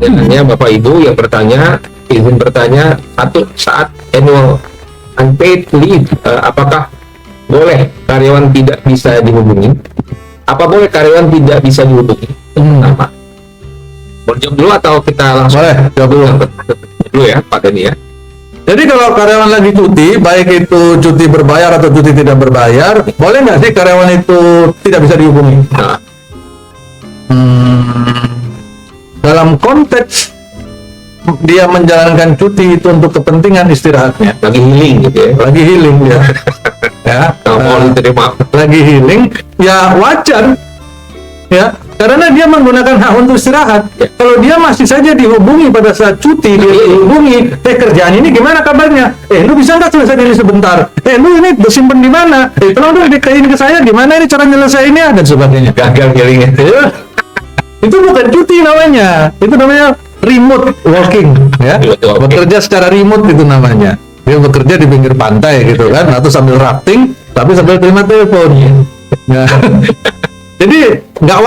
Pertanyaannya Bapak Ibu yang bertanya, izin bertanya, satu, saat annual unpaid leave, apakah boleh karyawan tidak bisa dihubungi? Apa boleh karyawan tidak bisa dihubungi? Pertama. Mau jawab dulu atau kita langsung? Boleh, jawab dulu. Dulu ya, Pak Denny ya. Jadi kalau karyawan lagi cuti, baik itu cuti berbayar atau cuti tidak berbayar, boleh nggak sih karyawan itu tidak bisa dihubungi? Nah, Dalam konteks dia menjalankan cuti itu untuk kepentingan istirahatnya, lagi healing gitu ya. lagi healing dia, ya, Kalau mau diterima. lagi healing, ya wajar, ya, karena dia menggunakan hak untuk istirahat. Ya. Kalau dia masih saja dihubungi pada saat cuti, dia dihubungi, kerjaan ini gimana kabarnya? Lu bisa nggak selesai ini sebentar? Lu ini bersimpan di mana? Tolong dong dikain ke saya, gimana ini cara nyelesainnya dan sebagainya. Gagal healing Ya. Itu bukan cuti namanya, itu namanya remote working, ya. Remote working. Bekerja secara remote itu namanya. Dia bekerja di pinggir pantai gitu kan, atau sambil rafting, tapi sambil terima telepon. Nah, jadi nggak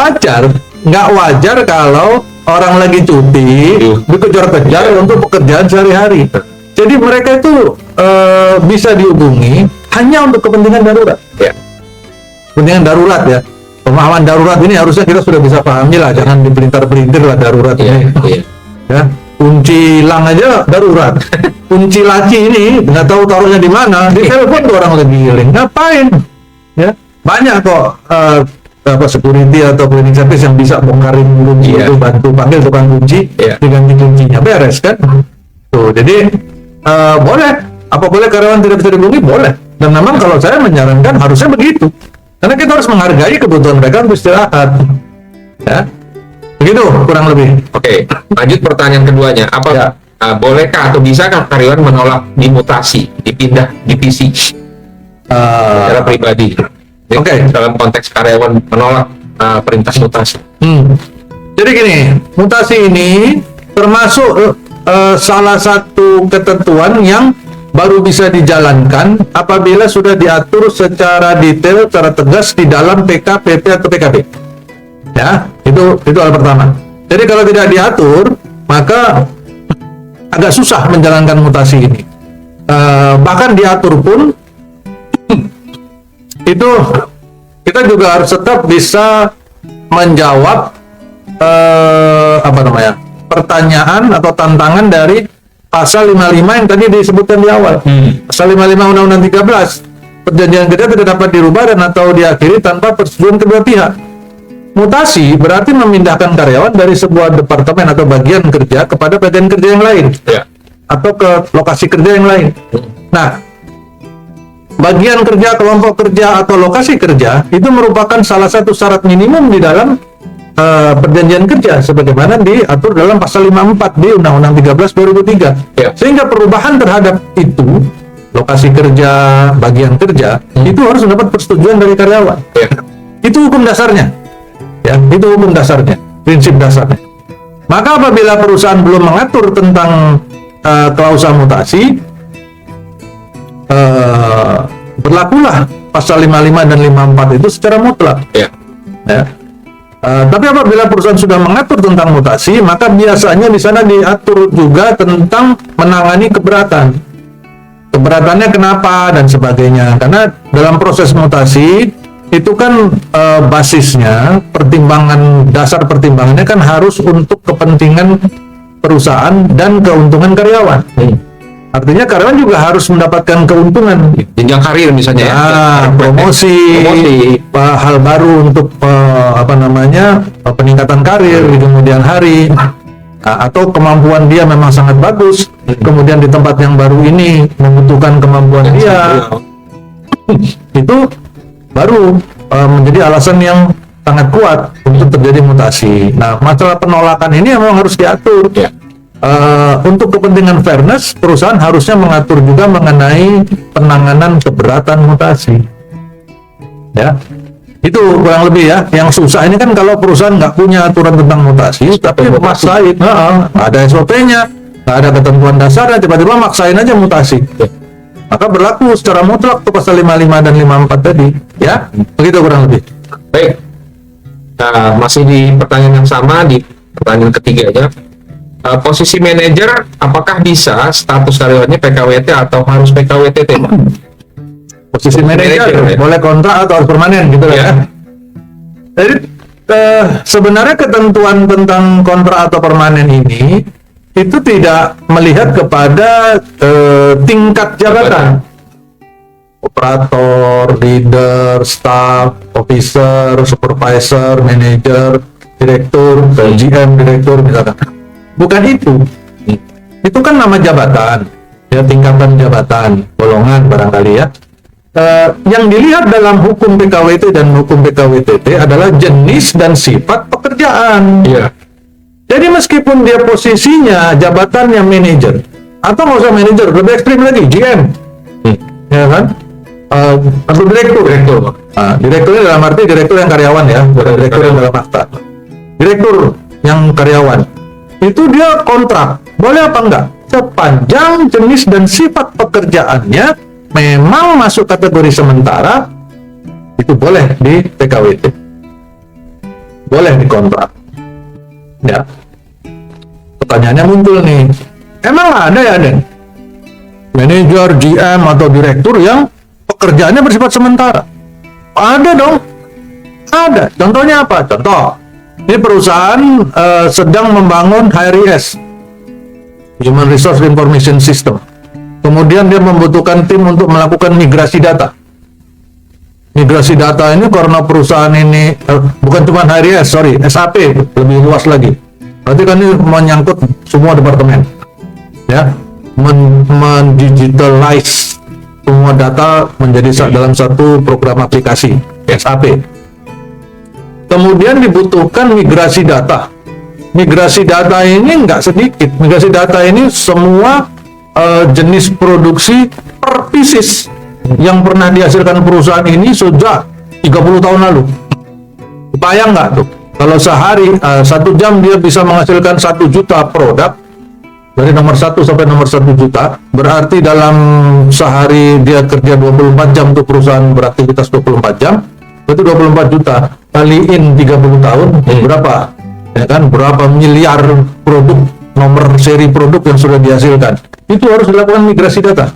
wajar kalau orang lagi cuti dikejar-kejar untuk pekerjaan sehari-hari. Jadi mereka itu bisa dihubungi hanya untuk kepentingan darurat. ya. Kepentingan darurat ya. Pemahaman darurat ini harusnya kita sudah bisa pahami lah, jangan dipelintir-pelintir lah darurat ini. Iya. Ya, kunci hilang aja darurat. Kunci laci ini nggak tahu taruhnya di mana, di telepon tuh orang lagi healing. Ngapain? Ya, banyak kok security atau cleaning service yang bisa bongkarin kunci Iya. itu, bantu panggil tukang kunci, Iya. diganti kuncinya, beres kan? Tuh, jadi boleh. Apa boleh karyawan tidak bisa dihubungi? Boleh. Dan memang kalau saya menyarankan harusnya begitu. Karena kita harus menghargai kebutuhan mereka untuk istirahat. Ya, begitu kurang lebih. Oke, lanjut pertanyaan keduanya. Apa Ya. bolehkah atau bisakah karyawan menolak dimutasi, dipindah divisi secara pribadi? Jadi, Oke. dalam konteks karyawan menolak perintah mutasi. Jadi gini, mutasi ini termasuk salah satu ketentuan yang baru bisa dijalankan apabila sudah diatur secara detail, secara tegas di dalam PK, PP atau PKB. Ya, itu hal pertama. Jadi kalau tidak diatur, maka agak susah menjalankan mutasi ini. Bahkan diatur pun itu kita juga harus tetap bisa menjawab pertanyaan atau tantangan dari pasal 55 yang tadi disebutkan di awal. Pasal 55 Undang-Undang 13, perjanjian kerja tidak dapat dirubah dan atau diakhiri tanpa persetujuan kedua pihak. Mutasi berarti memindahkan karyawan dari sebuah departemen atau bagian kerja kepada bagian kerja yang lain, Ya. atau ke lokasi kerja yang lain. Nah, bagian kerja, kelompok kerja, atau lokasi kerja itu merupakan salah satu syarat minimum di dalam perjanjian kerja sebagaimana diatur dalam pasal 54 di Undang-Undang 13 2003. Ya. Sehingga perubahan terhadap itu, lokasi kerja, bagian kerja, itu harus mendapat persetujuan dari karyawan. Ya. Itu hukum dasarnya. Ya, itu hukum dasarnya, prinsip dasarnya. Maka apabila perusahaan belum mengatur tentang klausul mutasi, berlakulah pasal 55 dan 54 itu secara mutlak. Ya. Ya. Tapi apabila perusahaan sudah mengatur tentang mutasi, maka biasanya di sana diatur juga tentang menangani keberatan. Keberatannya kenapa dan sebagainya. Karena dalam proses mutasi itu kan basisnya dasar pertimbangannya kan harus untuk kepentingan perusahaan dan keuntungan karyawan. Artinya karyawan juga harus mendapatkan keuntungan, Jenjang karir misalnya ya. promosi, hal baru untuk peningkatan karir di kemudian hari, atau kemampuan dia memang sangat bagus, kemudian di tempat yang baru ini membutuhkan kemampuan dia, itu baru menjadi alasan yang sangat kuat untuk terjadi mutasi. Nah, masalah penolakan ini memang harus diatur. Ya. Untuk kepentingan fairness, perusahaan harusnya mengatur juga mengenai penanganan keberatan mutasi. Ya, itu kurang lebih ya. Yang susah ini kan kalau perusahaan nggak punya aturan tentang mutasi, tapi maksain, ada SOP-nya, nggak ada ketentuan dasarnya, tiba-tiba maksain aja mutasi. Maka berlaku secara mutlak tuh pasal 55 dan 54 tadi. Ya, begitu kurang lebih. Baik. Masih di pertanyaan yang sama, di pertanyaan ketiganya. posisi manajer, apakah bisa status karyawannya PKWT atau harus PKWTT, Pak? Posisi manajer ya? boleh kontrak atau harus permanen gitu lah ya. Jadi sebenarnya ketentuan tentang kontrak atau permanen ini itu tidak melihat kepada tingkat jabatan. Operator, leader, staff, officer, supervisor, manager, direktur, GM, direktur misalkan. Bukan itu. Itu kan nama jabatan, ya tingkatan jabatan, golongan barangkali ya. Yang dilihat dalam hukum PKWT dan hukum PKWTT adalah jenis dan sifat pekerjaan. Iya. Jadi meskipun dia posisinya jabatannya manajer atau nggak usah manajer, lebih ekstrim lagi GM, ya kan? Atau direktur. Direkturnya dalam arti direktur yang karyawan ya, bukan direktur yang dalam akta. Direktur yang karyawan itu dia kontrak, boleh apa enggak? Sepanjang jenis dan sifat pekerjaannya memang masuk kategori sementara, itu boleh di PKWT, boleh dikontrak. Ya, pertanyaannya muncul nih, emang ada ya Den manajer, GM atau direktur yang pekerjaannya bersifat sementara? Ada dong, ada. Contohnya apa? Contoh, ini perusahaan sedang membangun HRIS, Human Resource Information System. Kemudian dia membutuhkan tim untuk melakukan migrasi data. Migrasi data ini karena perusahaan ini bukan cuma HRIS, SAP lebih luas lagi. Berarti kan ini menyangkut semua departemen, ya, mendigitalize semua data menjadi dalam satu program aplikasi SAP. Kemudian dibutuhkan migrasi data. Migrasi data ini nggak sedikit. Migrasi data ini semua jenis produksi per pieces yang pernah dihasilkan perusahaan ini sejak 30 tahun lalu. Bayang nggak tuh? Kalau sehari 1 jam dia bisa menghasilkan 1 juta produk dari nomor 1 sampai nomor 1 juta, berarti dalam sehari dia kerja 24 jam untuk perusahaan beraktivitas 24 jam, itu 24 juta kaliin 30 tahun, berapa? Ya kan, berapa miliar produk, nomor seri produk yang sudah dihasilkan. Itu harus dilakukan migrasi data.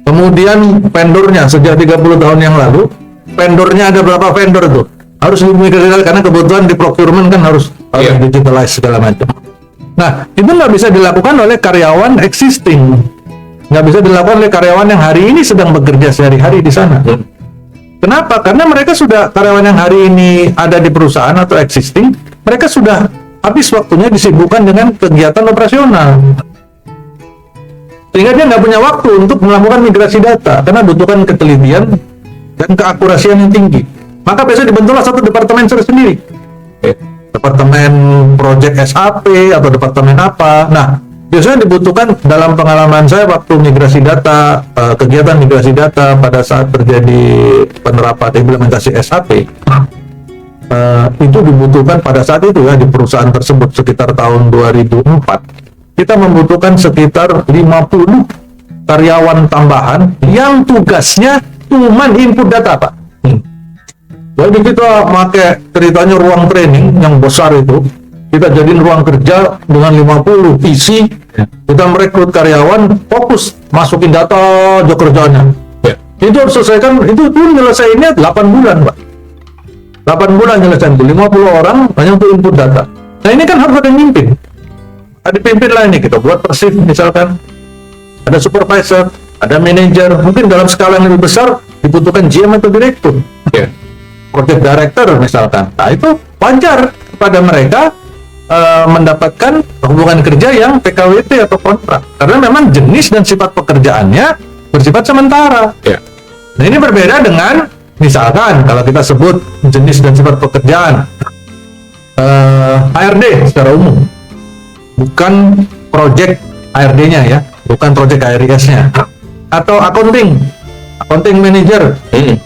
Kemudian vendornya sejak 30 tahun yang lalu, vendornya ada berapa vendor tuh? Harus dimigrasi data karena kebutuhan di procurement kan harus digitalize segala macam. Nah, itu nggak bisa dilakukan oleh karyawan existing, nggak bisa dilakukan oleh karyawan yang hari ini sedang bekerja sehari-hari di sana. Kenapa? Karena mereka sudah, karyawan yang hari ini ada di perusahaan atau existing, mereka sudah habis waktunya disibukkan dengan kegiatan operasional, sehingga dia nggak punya waktu untuk melakukan migrasi data karena butuhkan ketelitian dan keakurasian yang tinggi. Maka biasanya dibentuklah satu departemen sendiri. Departemen project SAP atau departemen apa. Nah, biasanya dibutuhkan, dalam pengalaman saya waktu migrasi data, kegiatan migrasi data pada saat terjadi penerapan implementasi SAP, itu dibutuhkan pada saat itu ya, di perusahaan tersebut sekitar tahun 2004, kita membutuhkan sekitar 50 karyawan tambahan yang tugasnya cuma input data, Pak. Jadi kita pakai ceritanya ruang training yang besar itu, kita jadiin ruang kerja dengan 50 PC, kita merekrut karyawan, fokus masukin data aja kerjanya. Itu harus selesaikan, itu pun nyelesainnya 8 bulan, Pak. 8 bulan nyelesain itu, 50 orang hanya untuk input data. Nah ini kan harus ada yang mimpin. Ada pimpin lah ini, kita buat persif misalkan. Ada supervisor, ada manajer, mungkin dalam skala yang lebih besar dibutuhkan GM atau direktur. Project director misalkan. Nah itu wajar kepada mereka mendapatkan hubungan kerja yang PKWT atau kontrak, karena memang jenis dan sifat pekerjaannya bersifat sementara. Nah ini berbeda dengan misalkan kalau kita sebut jenis dan sifat pekerjaan HRD secara umum, bukan project HRD-nya ya, bukan project HRIS-nya, atau accounting manager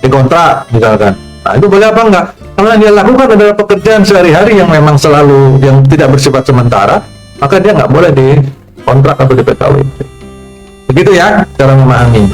dikontrak misalkan. Nah itu boleh apa enggak? Kalau yang dia lakukan adalah pekerjaan sehari-hari yang memang selalu, yang tidak bersifat sementara, maka dia nggak boleh dikontrak atau di PKWT. Begitu ya cara memahami.